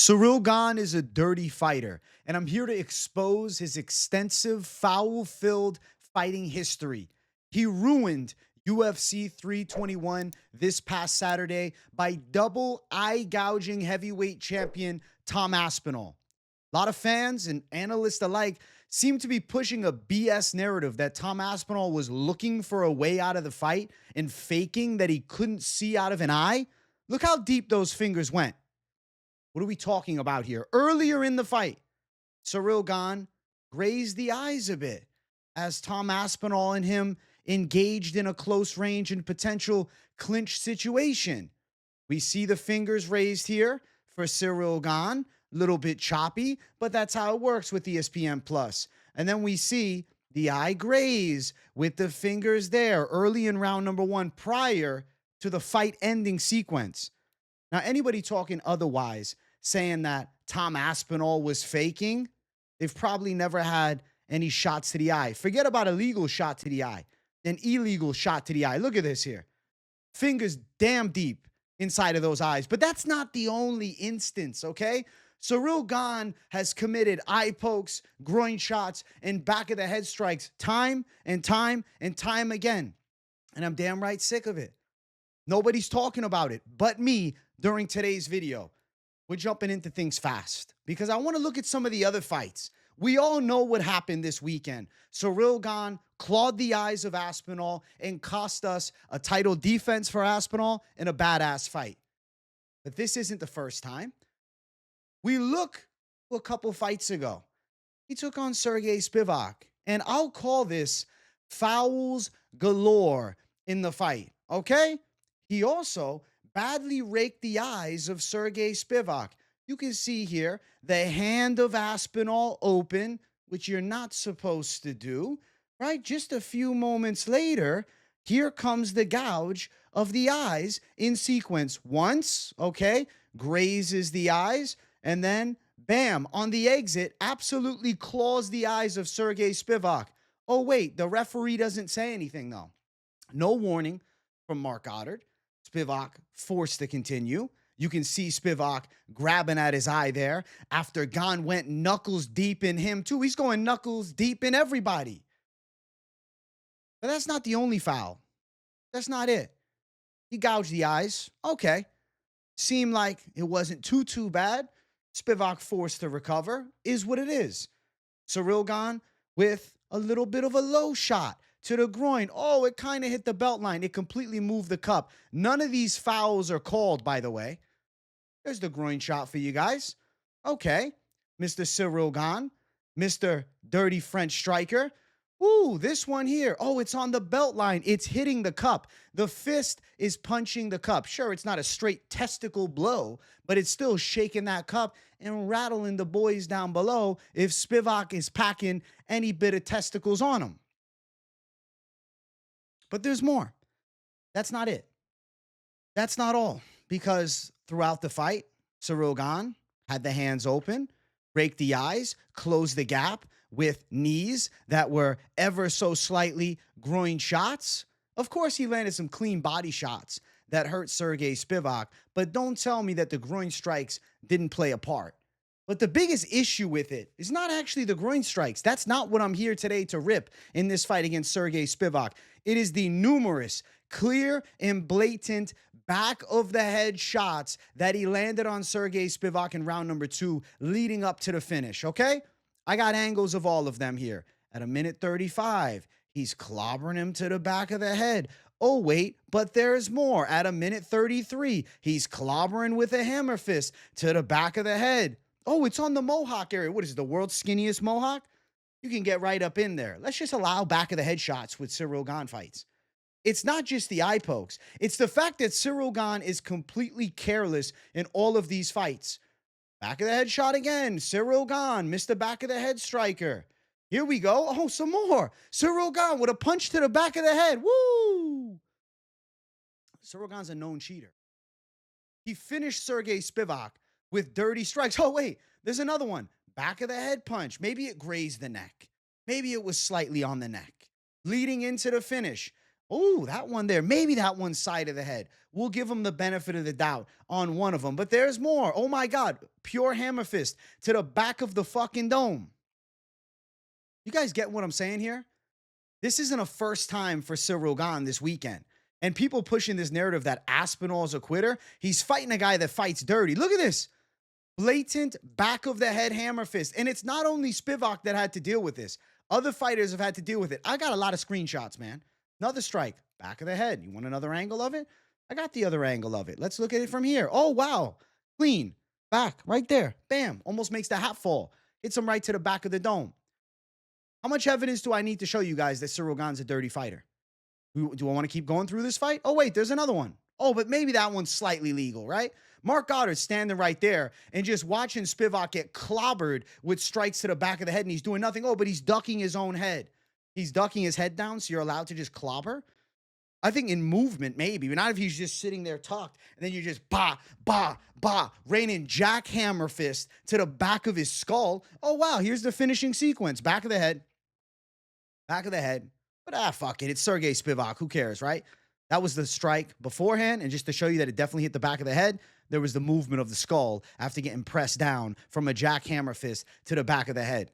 Ciryl Gane is a dirty fighter, and I'm here to expose his extensive, foul-filled fighting history. He ruined UFC 321 this past Saturday by double eye-gouging heavyweight champion Tom Aspinall. A lot of fans and analysts alike seem to be pushing a BS narrative that Tom Aspinall was looking for a way out of the fight and faking that he couldn't see out of an eye. Look how deep those fingers went. What are we talking about here? Earlier in the fight, Ciryl Gane grazed the eyes a bit as Tom Aspinall and him engaged in a close range and potential clinch situation. We see the fingers raised here for Ciryl Gane, a little bit choppy, but that's how it works with ESPN Plus. And then we see the eye graze with the fingers there early in round number one prior to the fight ending sequence. Now, anybody talking otherwise, saying that Tom Aspinall was faking, they've probably never had any shots to the eye. Forget about a legal shot to the eye, an illegal shot to the eye. Look at this here. Fingers damn deep inside of those eyes. But that's not the only instance, okay? Ciryl Gane has committed eye pokes, groin shots, and back of the head strikes time and time and time again. And I'm damn right sick of it. Nobody's talking about it but me during today's video. We're jumping into things fast because I want to look at some of the other fights. We all know what happened this weekend. Ciryl Gane clawed the eyes of Aspinall and cost us a title defense for Aspinall in a badass fight. But this isn't the first time. We look a couple fights ago. He took on Sergey Spivak, and I'll call this fouls galore in the fight, okay? He also badly raked the eyes of Sergey Spivak. You can see here the hand of Aspinall open, which you're not supposed to do, right? Just a few moments later, here comes the gouge of the eyes in sequence. Once, okay, grazes the eyes, and then, bam, on the exit, absolutely claws the eyes of Sergey Spivak. Oh, wait, the referee doesn't say anything, though. No warning from Mark Goddard. Spivak forced to continue. You can see Spivak grabbing at his eye there after Gane went knuckles deep in him, too. He's going knuckles deep in everybody. But that's not the only foul. That's not it. He gouged the eyes. Okay. Seemed like it wasn't too bad. Spivak forced to recover. Is what it is. Ciryl Gane with a little bit of a low shot to the groin. Oh, it kind of hit the belt line. It completely moved the cup. None of these fouls are called, by the way. There's the groin shot for you guys. Okay. Mr. Ciryl Gane, Mr. Dirty French Striker. Ooh, this one here. Oh, it's on the belt line. It's hitting the cup. The fist is punching the cup. Sure, it's not a straight testicle blow, but it's still shaking that cup and rattling the boys down below if Spivak is packing any bit of testicles on him. But there's more. That's not it. That's not all. Because throughout the fight, Ciryl Gane had the hands open, raked the eyes, closed the gap with knees that were ever so slightly groin shots. Of course, he landed some clean body shots that hurt Sergey Spivak, but don't tell me that the groin strikes didn't play a part. But the biggest issue with it is not actually the groin strikes. That's not what I'm here today to rip in this fight against Sergey Spivak. It is the numerous, clear and blatant back of the head shots that he landed on Sergey Spivak in round number 2 leading up to the finish, okay? I got angles of all of them here. At a minute 35, he's clobbering him to the back of the head. Oh, wait, but there's more. At a minute 33, he's clobbering with a hammer fist to the back of the head. Oh, it's on the mohawk area. What is it, the world's skinniest mohawk? You can get right up in there. Let's just allow back of the head shots with Ciryl Gane fights. It's not just the eye pokes. It's the fact that Ciryl Gane is completely careless in all of these fights. Back of the head shot again. Ciryl Gane missed the back of the head striker. Here we go. Oh, some more. Ciryl Gane with a punch to the back of the head. Woo! Ciryl Gane's a known cheater. He finished Sergey Spivak with dirty strikes. Oh, wait. There's another one. Back of the head punch. Maybe it grazed the neck. Maybe it was slightly on the neck. Leading into the finish. Oh, that one there. Maybe that one side of the head. We'll give him the benefit of the doubt on one of them. But there's more. Oh, my God. pure hammer fist to the back of the fucking dome. You guys get what I'm saying here? This isn't a first time for Ciryl Gane this weekend. And people pushing this narrative that Aspinall is a quitter. He's fighting a guy that fights dirty. Look at this. Blatant back of the head hammer fist. And it's not only Spivak that had to deal with this. Other fighters have had to deal with it. I got a lot of screenshots, man. Another strike. Back of the head. You want another angle of it? I got the other angle of it. Let's look at it from here. Oh, wow. Clean. Back. Right there. Bam. Almost makes the hat fall. Hits him right to the back of the dome. How much evidence do I need to show you guys that Ciryl Gane's a dirty fighter? Do I want to keep going through this fight? Oh, wait, there's another one. Oh, but maybe that one's slightly legal, right? Mark Goddard's standing right there and just watching Spivak get clobbered with strikes to the back of the head, and he's doing nothing. Oh, but he's ducking his own head. He's ducking his head down, so you're allowed to just clobber? I think in movement, maybe, but not if he's just sitting there tucked, and then you just raining jackhammer fist to the back of his skull. Oh, wow, here's the finishing sequence. Back of the head. Back of the head. But fuck it. It's Sergey Spivak. Who cares, right? That was the strike beforehand. And just to show you that it definitely hit the back of the head, there was the movement of the skull after getting pressed down from a jackhammer fist to the back of the head.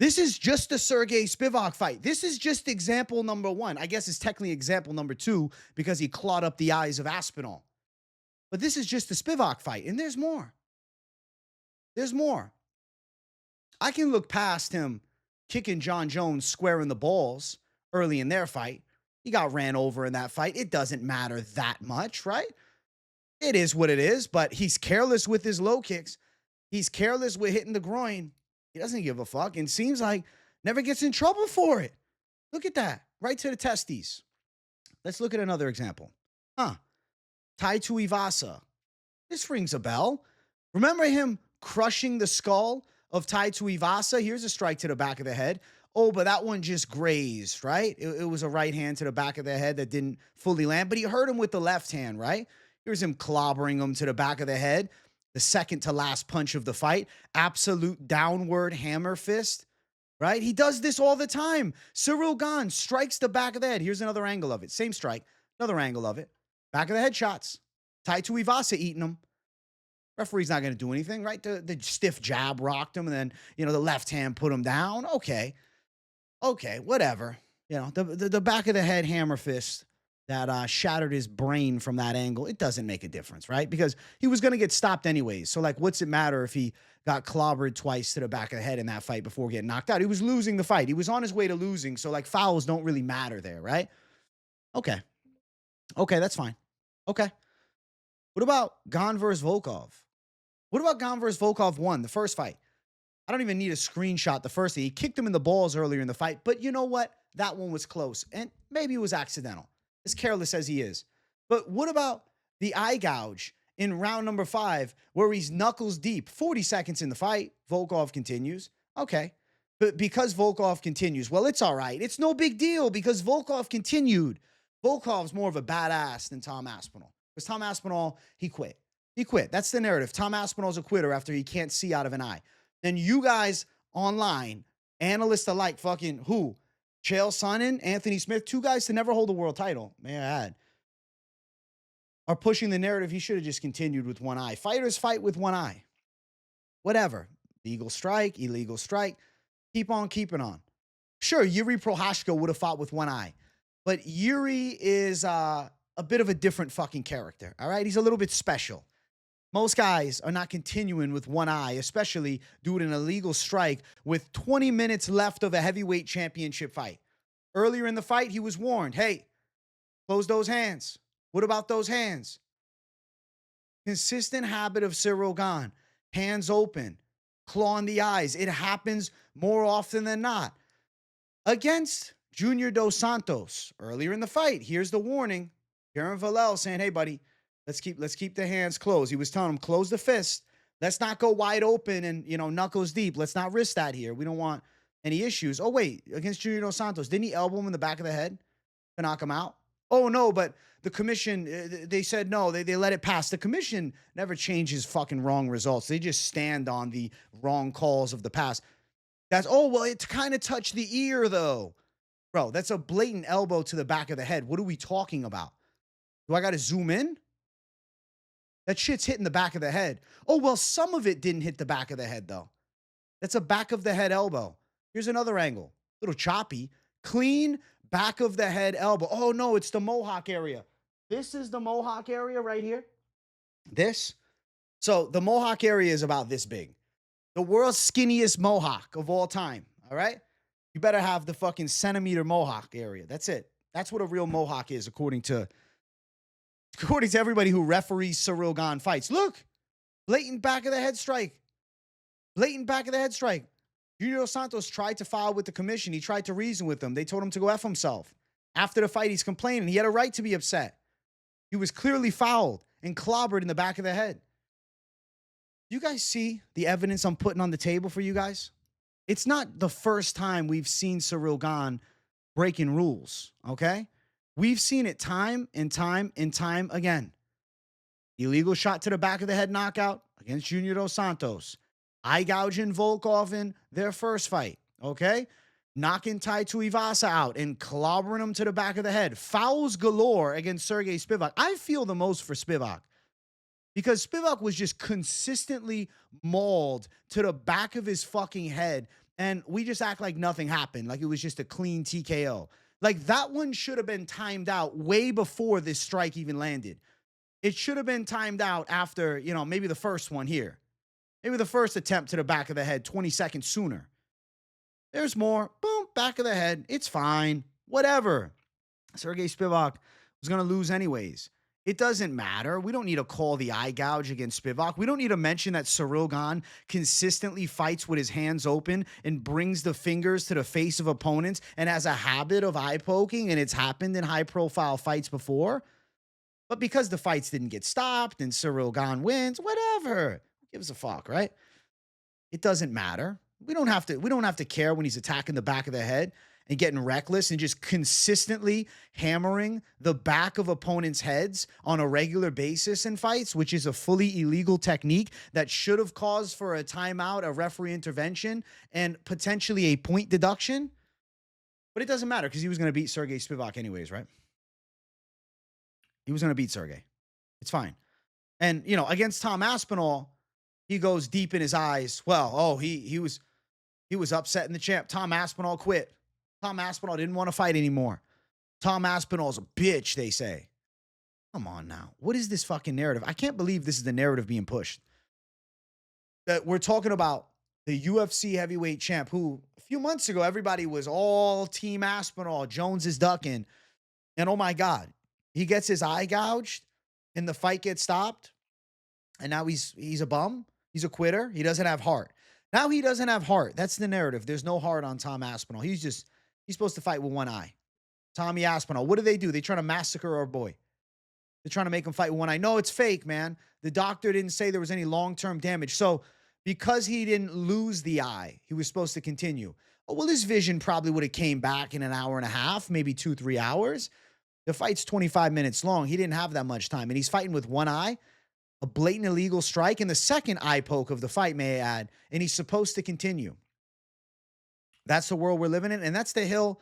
This is just the Sergey Spivak fight. This is just example number one. I guess it's technically example number two because he clawed up the eyes of Aspinall. But this is just the Spivak fight. And there's more. There's more. I can look past him kicking John Jones square in the balls early in their fight. He got ran over in that fight. It doesn't matter that much, right? It is what it is, but he's careless with his low kicks. He's careless with hitting the groin. He doesn't give a fuck and seems like never gets in trouble for it. Look at that. Right to the testes. Let's look at another example. Tuivasa. This rings a bell. Remember him crushing the skull of Tuivasa? Here's a strike to the back of the head. Oh, but that one just grazed, right? It was a right hand to the back of the head that didn't fully land, but he hurt him with the left hand, right? Here's him clobbering him to the back of the head. The second to last punch of the fight. Absolute downward hammer fist, right? He does this all the time. Ciryl Gane strikes the back of the head. Here's another angle of it. Same strike. Another angle of it. Back of the head shots. Tuivasa eating him. Referee's not going to do anything, right? The stiff jab rocked him, and then, the left hand put him down. Okay, whatever. The back of the head hammer fist that shattered his brain from that angle, it doesn't make a difference, right? Because he was going to get stopped anyways. So, what's it matter if he got clobbered twice to the back of the head in that fight before getting knocked out? He was losing the fight. He was on his way to losing, so, fouls don't really matter there, right? Okay, that's fine. Okay. What about Gane versus Volkov? What about Gane versus Volkov 1, the first fight? I don't even need a screenshot the first thing. He kicked him in the balls earlier in the fight, but you know what? That one was close, and maybe it was accidental, as careless as he is. But what about the eye gouge in round number 5, where he's knuckles deep? 40 seconds in the fight, Volkov continues. Okay, but because Volkov continues, well, it's all right. It's no big deal because Volkov continued. Volkov's more of a badass than Tom Aspinall. Because Tom Aspinall, he quit. He quit. That's the narrative. Tom Aspinall's a quitter after he can't see out of an eye. Then you guys online, analysts alike, fucking who? Chael Sonnen, Anthony Smith, 2 guys to never hold a world title, may I add, are pushing the narrative he should have just continued with one eye. Fighters fight with one eye. Whatever. Legal strike, illegal strike. Keep on keeping on. Sure, Yuri Prohashka would have fought with one eye. But Yuri is a bit of a different fucking character, all right? He's a little bit special. Most guys are not continuing with one eye, especially doing an illegal strike with 20 minutes left of a heavyweight championship fight. Earlier in the fight, he was warned, hey, close those hands. What about those hands? Consistent habit of Ciryl Gane. Hands open, clawing the eyes. It happens more often than not. Against Junior Dos Santos, earlier in the fight, here's the warning. Karen Vallel saying, hey, buddy, let's keep the hands closed. He was telling him, close the fist. Let's not go wide open and, knuckles deep. Let's not risk that here. We don't want any issues. Oh, wait, against Junior Dos Santos, didn't he elbow him in the back of the head to knock him out? Oh, no, but the commission, they said no. They let it pass. The commission never changes fucking wrong results. They just stand on the wrong calls of the past. It kind of touched the ear, though. Bro, that's a blatant elbow to the back of the head. What are we talking about? Do I got to zoom in? That shit's hitting the back of the head. Oh, well, some of it didn't hit the back of the head, though. That's a back of the head elbow. Here's another angle. A little choppy. Clean back of the head elbow. Oh, no, it's the mohawk area. This is the mohawk area right here. This. So the mohawk area is about this big. The world's skinniest mohawk of all time. All right? You better have the fucking centimeter mohawk area. That's it. That's what a real mohawk is, according to everybody who referees Ciryl Gane fights. Look, blatant back of the head strike. Blatant back of the head strike. Junior Santos tried to file with the commission. He tried to reason with them. They told him to go F himself. After the fight, he's complaining. He had a right to be upset. He was clearly fouled and clobbered in the back of the head. You guys see the evidence I'm putting on the table for you guys? It's not the first time we've seen Ciryl Gane breaking rules, okay? We've seen it time and time and time again. Illegal shot to the back of the head knockout against Junior Dos Santos. Eye gouging Volkov in their first fight, okay? Knocking Tuivasa out and clobbering him to the back of the head. Fouls galore against Sergey Spivak. I feel the most for Spivak because Spivak was just consistently mauled to the back of his fucking head, and we just act like nothing happened, like it was just a clean TKO. Like, that one should have been timed out way before this strike even landed. It should have been timed out after, you know, maybe the first one here. Maybe the first attempt to the back of the head 20 seconds sooner. There's more. Boom, back of the head. It's fine. Whatever. Sergey Spivak was going to lose anyways. It doesn't matter. We don't need to call the eye gouge against Spivak. We don't need to mention that Ciryl Gane consistently fights with his hands open and brings the fingers to the face of opponents and has a habit of eye poking, and it's happened in high-profile fights before. But because the fights didn't get stopped and Ciryl Gane wins, whatever. Who gives a fuck, right? It doesn't matter. We don't have to care when he's attacking the back of the head and getting reckless and just consistently hammering the back of opponents' heads on a regular basis in fights, which is a fully illegal technique that should have caused for a timeout, a referee intervention, and potentially a point deduction. But it doesn't matter because he was going to beat Sergey Spivak anyways, right? He was going to beat Sergey. It's fine. And, you know, against Tom Aspinall, he goes deep in his eyes. Well, he was upsetting the champ. Tom Aspinall quit. Tom Aspinall didn't want to fight anymore. Tom Aspinall's a bitch, they say. Come on now. What is this fucking narrative? I can't believe this is the narrative being pushed. That we're talking about the UFC heavyweight champ who a few months ago, everybody was all team Aspinall. Jones is ducking. And oh my God, he gets his eye gouged and the fight gets stopped. And now he's a bum. He's a quitter. He doesn't have heart. Now he doesn't have heart. That's the narrative. There's no heart on Tom Aspinall. He's supposed to fight with one eye. Tommy Aspinall. What do? They're trying to massacre our boy. They're trying to make him fight with one eye. No, it's fake, man. The doctor didn't say there was any long-term damage. So because he didn't lose the eye, he was supposed to continue. Oh, well, his vision probably would have came back in an hour and a half, maybe 2-3 hours. The fight's 25 minutes long. He didn't have that much time. And he's fighting with one eye. A blatant illegal strike and the second eye poke of the fight, may I add, and he's supposed to continue. That's the world we're living in, and that's the hill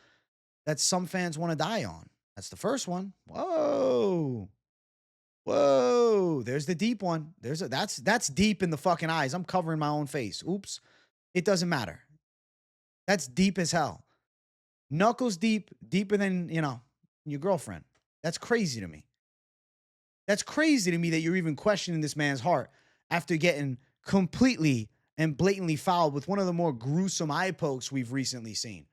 that some fans want to die on. That's the first one. Whoa. Whoa. There's the deep one. That's deep in the fucking eyes. I'm covering my own face. Oops. It doesn't matter. That's deep as hell. Knuckles deep, deeper than, you know, your girlfriend. That's crazy to me. That's crazy to me that you're even questioning this man's heart after getting completely and blatantly fouled with one of the more gruesome eye pokes we've recently seen.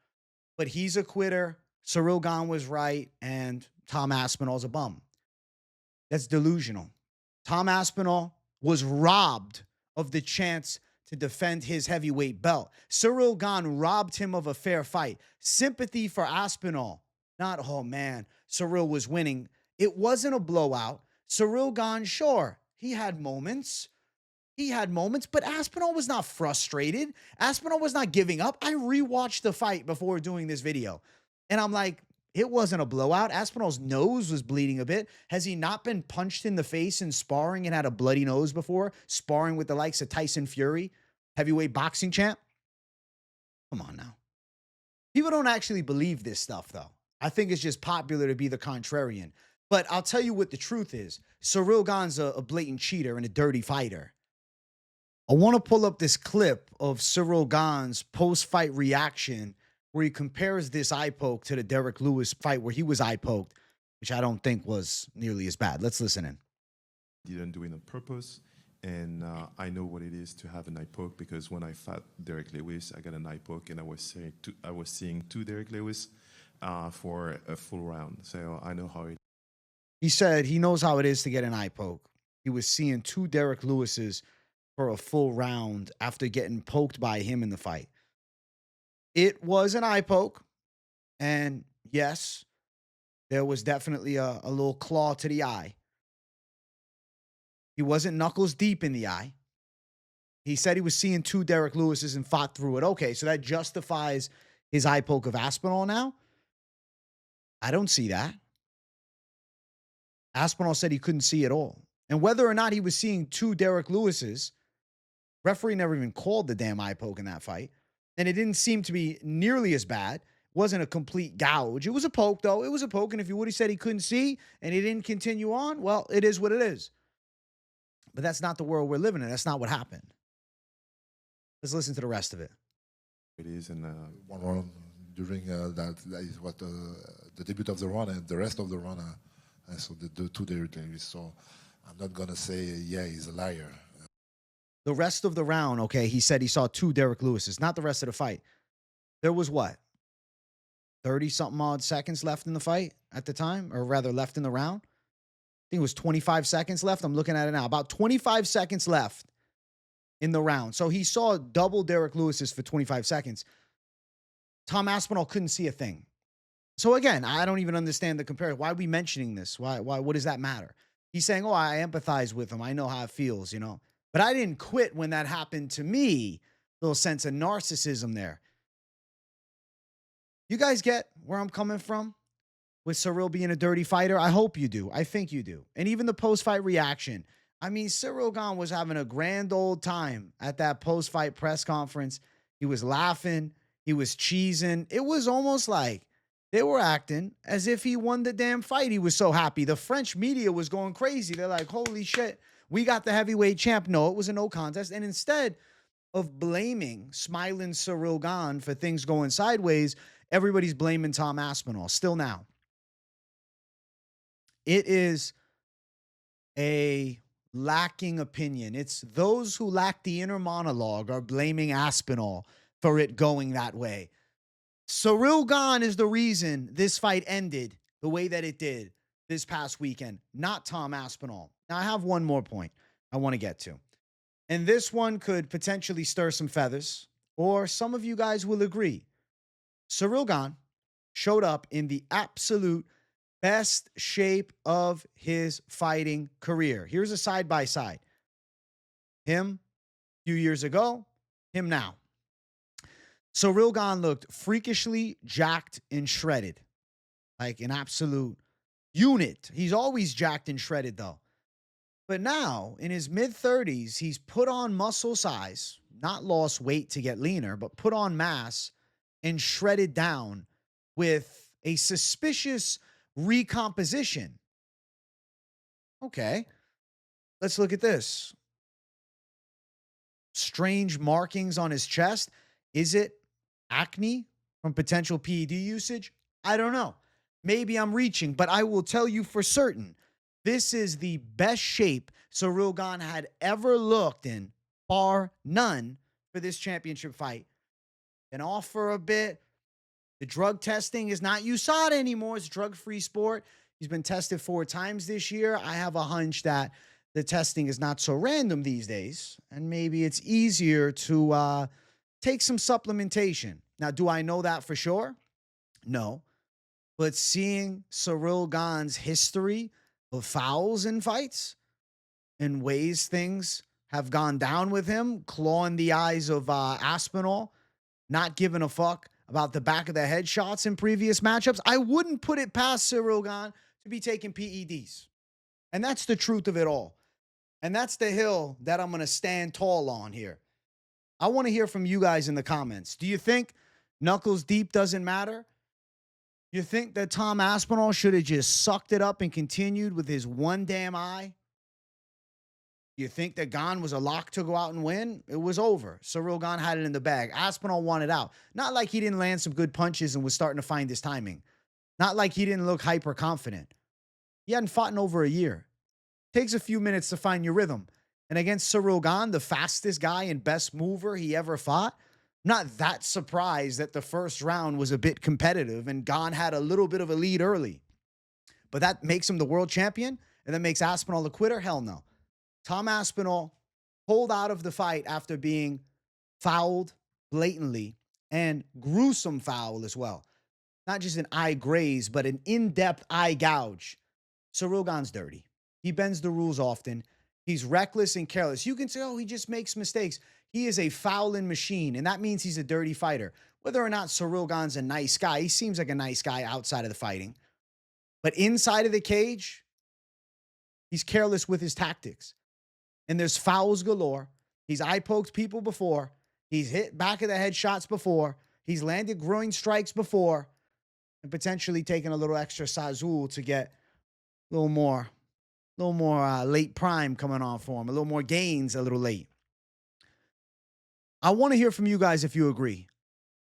But he's a quitter. Ciryl Gane was right, and Tom Aspinall's a bum. That's delusional. Tom Aspinall was robbed of the chance to defend his heavyweight belt. Ciryl Gane robbed him of a fair fight. Sympathy for Aspinall. Not, oh man, Ciryl was winning. It wasn't a blowout. Ciryl Gane, sure, he had moments. But Aspinall was not frustrated. Aspinall was not giving up. I rewatched the fight before doing this video, and I'm like, it wasn't a blowout. Aspinall's nose was bleeding a bit. Has he not been punched in the face in sparring and had a bloody nose before? Sparring with the likes of Tyson Fury, heavyweight boxing champ? Come on now. People don't actually believe this stuff, though. I think it's just popular to be the contrarian. But I'll tell you what the truth is. Ciryl Gane's a blatant cheater and a dirty fighter. I want to pull up this clip of Ciryl Gane's post-fight reaction where he compares this eye poke to the Derek Lewis fight where he was eye poked, which I don't think was nearly as bad. Let's listen in. Didn't do it on purpose, and I know what it is to have an eye poke because when I fought Derek Lewis, I got an eye poke, and I was seeing two Derek Lewis for a full round, so I know how it. He said he knows how it is to get an eye poke. He was seeing two Derek Lewises for a full round after getting poked by him in the fight. It was an eye poke, and yes, there was definitely a little claw to the eye. He wasn't knuckles deep in the eye. He said he was seeing two Derek Lewises and fought through it. Okay, so that justifies his eye poke of Aspinall now? I don't see that. Aspinall said he couldn't see at all. And whether or not he was seeing two Derek Lewises, referee never even called the damn eye poke in that fight. And it didn't seem to be nearly as bad. It wasn't a complete gouge. It was a poke, though. It was a poke. And if he would have said he couldn't see and he didn't continue on, well, it is what it is. But that's not the world we're living in. That's not what happened. Let's listen to the rest of it. It is, and one round during that is what the debut of the run and the rest of the run. So the two Derek Lewis. So I'm not gonna say yeah he's a liar. The rest of the round, okay, he said he saw two Derek Lewises, not the rest of the fight. There was what? 30-something odd seconds left in the fight at the time, or rather left in the round. I think it was 25 seconds left. I'm looking at it now. About 25 seconds left in the round. So he saw double Derek Lewis's for 25 seconds. Tom Aspinall couldn't see a thing. So again, I don't even understand the comparison. Why are we mentioning this? Why, what does that matter? He's saying, oh, I empathize with him. I know how it feels, you know. But I didn't quit when that happened to me. Little sense of narcissism there. You guys get where I'm coming from with Ciryl being a dirty fighter? I hope you do. I think you do. And even the post-fight reaction. I mean, Ciryl Gane was having a grand old time at that post-fight press conference. He was laughing. He was cheesing. It was almost like they were acting as if he won the damn fight. He was so happy. The French media was going crazy. They're like, holy shit, we got the heavyweight champ. No, it was a no contest. And instead of blaming smiling Ciryl Gane for things going sideways, everybody's blaming Tom Aspinall still now. It is a lacking opinion. It's those who lack the inner monologue are blaming Aspinall for it going that way. Ciryl Gane is the reason this fight ended the way that it did this past weekend, not Tom Aspinall. Now, I have one more point I want to get to. And this one could potentially stir some feathers, or some of you guys will agree. Ciryl Gane showed up in the absolute best shape of his fighting career. Here's a side-by-side. Him a few years ago, him now. Ciryl Gane looked freakishly jacked and shredded, like an absolute unit. He's always jacked and shredded, though. But now, in his mid-30s, he's put on muscle size, not lost weight to get leaner, but put on mass and shredded down with a suspicious recomposition. Okay, let's look at this. Strange markings on his chest. Is it acne from potential PED usage? I don't know. Maybe I'm reaching, but I will tell you for certain, this is the best shape Ciryl Gane had ever looked in, bar none, for this championship fight. Been off for a bit. The drug testing is not USADA anymore. It's a drug-free sport. He's been tested 4 times this year. I have a hunch that the testing is not so random these days, and maybe it's easier to take some supplementation. Now, do I know that for sure? No. But seeing Ciryl Gane's history of fouls in fights and ways things have gone down with him, clawing the eyes of Aspinall, not giving a fuck about the back of the head shots in previous matchups, I wouldn't put it past Ciryl Gane to be taking PEDs. And that's the truth of it all. And that's the hill that I'm going to stand tall on here. I want to hear from you guys in the comments. Do you think knuckles deep doesn't matter? You think that Tom Aspinall should have just sucked it up and continued with his one damn eye? You think that Gane was a lock to go out and win? It was over. Ciryl Gane had it in the bag. Aspinall wanted out. Not like he didn't land some good punches and was starting to find his timing. Not like he didn't look hyper confident. He hadn't fought in over a year. Takes a few minutes to find your rhythm. And against Ciryl Gane, the fastest guy and best mover he ever fought, not that surprised that the first round was a bit competitive and Gane had a little bit of a lead early. But that makes him the world champion? And that makes Aspinall a quitter? Hell no. Tom Aspinall pulled out of the fight after being fouled blatantly and gruesome foul as well. Not just an eye graze, but an in-depth eye gouge. Ciryl Gane's dirty. He bends the rules often. He's reckless and careless. You can say, oh, he just makes mistakes. He is a fouling machine, and that means he's a dirty fighter. Whether or not Ciryl Gane's a nice guy, he seems like a nice guy outside of the fighting. But inside of the cage, he's careless with his tactics. And there's fouls galore. He's eye-poked people before. He's hit back of the head shots before. He's landed groin strikes before. And potentially taken a little extra Sazul to get a little more late prime coming on for him. A little more gains a little late. I want to hear from you guys if you agree.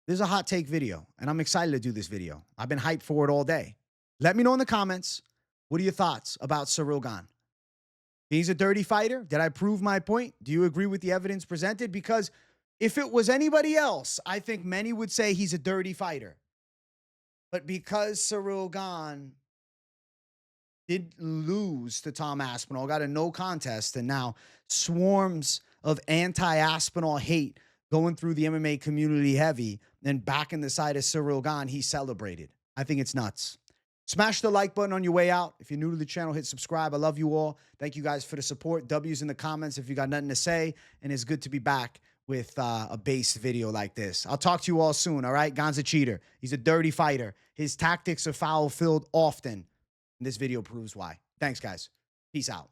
This is a hot take video, and I'm excited to do this video. I've been hyped for it all day. Let me know in the comments, what are your thoughts about Ciryl Gane? He's a dirty fighter. Did I prove my point? Do you agree with the evidence presented? Because if it was anybody else, I think many would say he's a dirty fighter. But because Ciryl Gane did lose to Tom Aspinall, got a no contest, and now swarms of anti-Aspinall hate going through the MMA community heavy, and back in the side of Ciryl Gane, he celebrated. I think it's nuts. Smash the like button on your way out. If you're new to the channel, hit subscribe. I love you all. Thank you guys for the support. W's in the comments if you got nothing to say. And it's good to be back with a base video like this. I'll talk to you all soon, all right? Gane's a cheater. He's a dirty fighter. His tactics are foul-filled often. And this video proves why. Thanks, guys. Peace out.